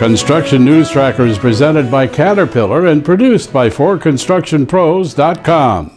Construction News Tracker is presented by Caterpillar and produced by 4constructionpros.com.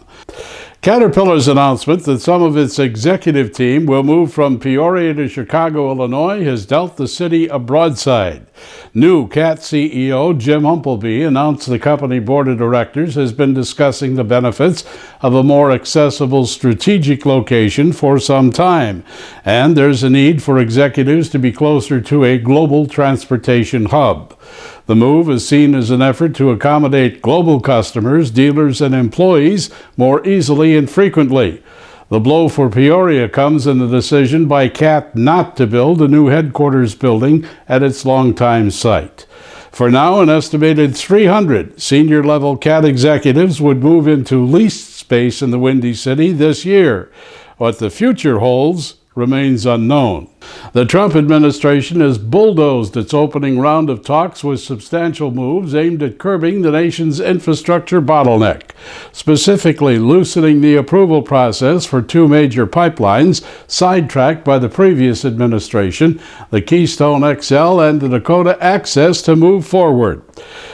Caterpillar's announcement that some of its executive team will move from Peoria to Chicago, Illinois, has dealt the city a broadside. New CAT CEO Jim Umpleby announced the company board of directors has been discussing the benefits of a more accessible strategic location for some time, and there's a need for executives to be closer to a global transportation hub. The move is seen as an effort to accommodate global customers, dealers, and employees more easily and frequently. The blow for Peoria comes in the decision by CAT not to build a new headquarters building at its longtime site. For now, an estimated 300 senior-level CAT executives would move into leased space in the Windy City this year. What the future holds remains unknown. The Trump administration has bulldozed its opening round of talks with substantial moves aimed at curbing the nation's infrastructure bottleneck, specifically loosening the approval process for two major pipelines sidetracked by the previous administration, the Keystone XL and the Dakota Access, to move forward.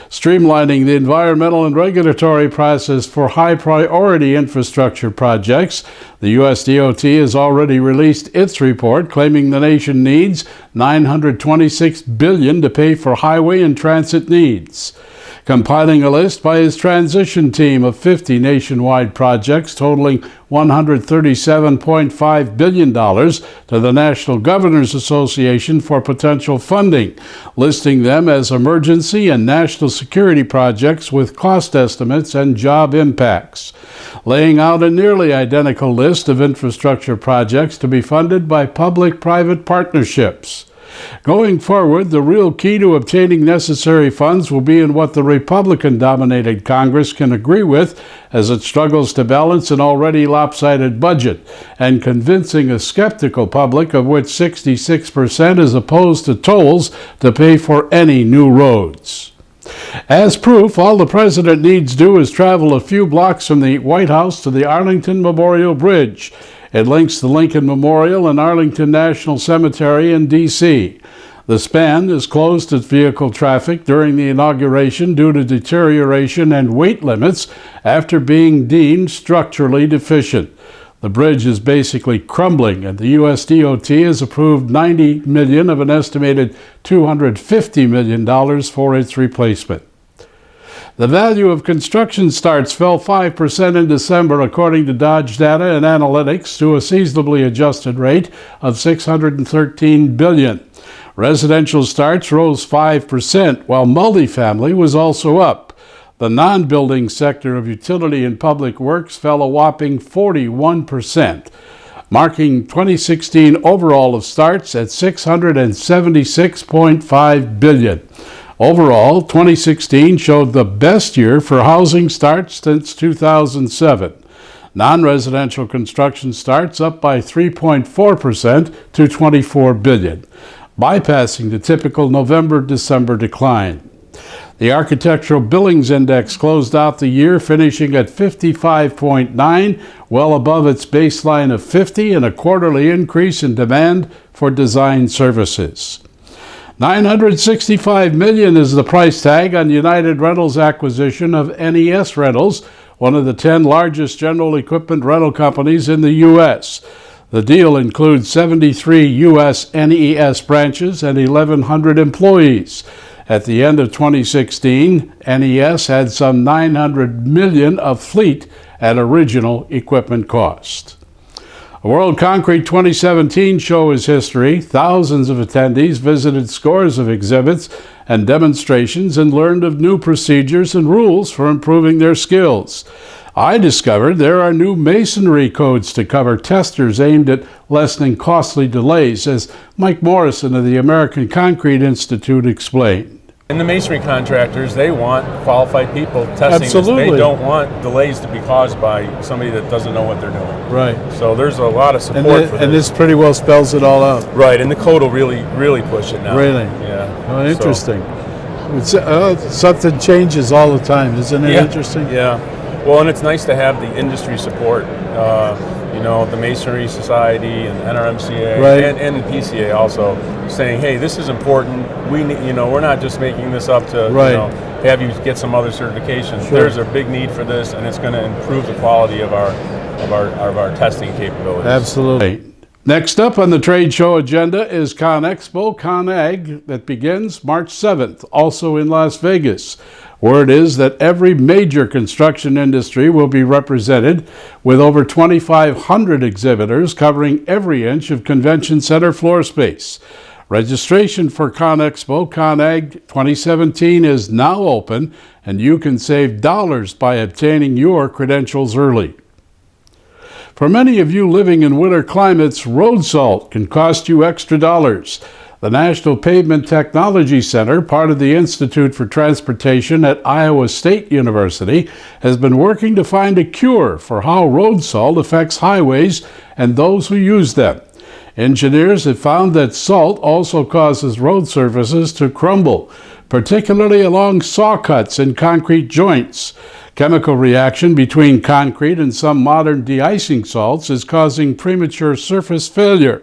Streamlining the environmental and regulatory process for high-priority infrastructure projects, the U.S. DOT has already released its report claiming the nation needs $926 billion to pay for highway and transit needs. Compiling a list by his transition team of 50 nationwide projects totaling $137.5 billion to the National Governors Association for potential funding, listing them as emergency and national security projects with cost estimates and job impacts, laying out a nearly identical list of infrastructure projects to be funded by public-private partnerships. Going forward, the real key to obtaining necessary funds will be in what the Republican-dominated Congress can agree with as it struggles to balance an already lopsided budget and convincing a skeptical public, of which 66% is opposed to tolls to pay for any new roads. As proof, all the president needs do is travel a few blocks from the White House to the Arlington Memorial Bridge. It links the Lincoln Memorial and Arlington National Cemetery in D.C. The span is closed to vehicle traffic during the inauguration due to deterioration and weight limits after being deemed structurally deficient. The bridge is basically crumbling, and the U.S. DOT has approved $90 million of an estimated $250 million for its replacement. The value of construction starts fell 5% in December, according to Dodge Data and Analytics, to a seasonably adjusted rate of $613 billion. Residential starts rose 5%, while multifamily was also up. The non-building sector of utility and public works fell a whopping 41%, marking 2016 overall of starts at $676.5 billion. Overall, 2016 showed the best year for housing starts since 2007. Non-residential construction starts up by 3.4% to $24 billion, bypassing the typical November-December decline. The Architectural Billings Index closed out the year finishing at 55.9, well above its baseline of 50, and a quarterly increase in demand for design services. $965 million is the price tag on United Rentals' acquisition of NES Rentals, one of the 10 largest general equipment rental companies in the U.S. The deal includes 73 U.S. NES branches and 1,100 employees. At the end of 2016, NES had some $900 million of fleet at original equipment cost. A World Concrete 2017 show is history. Thousands of attendees visited scores of exhibits and demonstrations and learned of new procedures and rules for improving their skills. I discovered there are new masonry codes to cover testers aimed at lessening costly delays, as Mike Morrison of the American Concrete Institute explained. And the masonry contractors, they want qualified people testing Absolutely. this. They don't want delays to be caused by somebody that doesn't know what they're doing. Right. So there's a lot of support for this. And this pretty well spells it all out. Right, and the code will really push it now. Really? Yeah. Oh, interesting. Something changes all the time. Isn't it interesting? Yeah. Well, and it's nice to have the industry support. the Masonry Society and NRMCA Right. and the PCA also saying, hey, this is important. We need, we're not just making this up to Right. have you get some other certifications. Sure. There's a big need for this, and it's going to improve the quality of our testing capabilities. Absolutely. Next up on the trade show agenda is ConExpo, ConAg, that begins March 7th, also in Las Vegas. Word is that every major construction industry will be represented, with over 2,500 exhibitors covering every inch of convention center floor space. Registration for ConExpo, ConAg 2017 is now open, and you can save dollars by obtaining your credentials early. For many of you living in winter climates, road salt can cost you extra dollars. The National Pavement Technology Center, part of the Institute for Transportation at Iowa State University, has been working to find a cure for how road salt affects highways and those who use them. Engineers have found that salt also causes road surfaces to crumble, particularly along saw cuts and concrete joints. Chemical reaction between concrete and some modern de-icing salts is causing premature surface failure.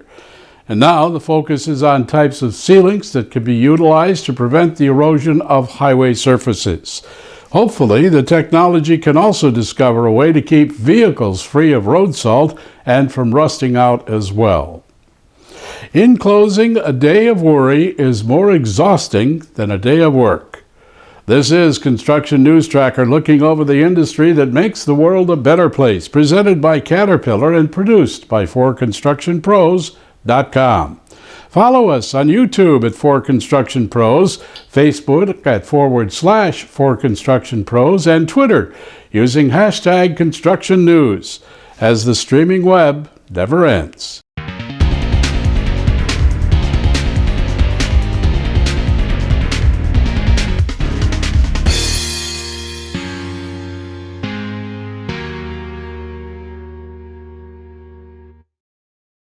And now the focus is on types of sealants that can be utilized to prevent the erosion of highway surfaces. Hopefully, the technology can also discover a way to keep vehicles free of road salt and from rusting out as well. In closing, a day of worry is more exhausting than a day of work. This is Construction News Tracker, looking over the industry that makes the world a better place, presented by Caterpillar and produced by 4constructionpros.com. Follow us on YouTube at 4Construction Pros, Facebook at /4Construction Pros, and Twitter using #ConstructionNews, as the streaming web never ends.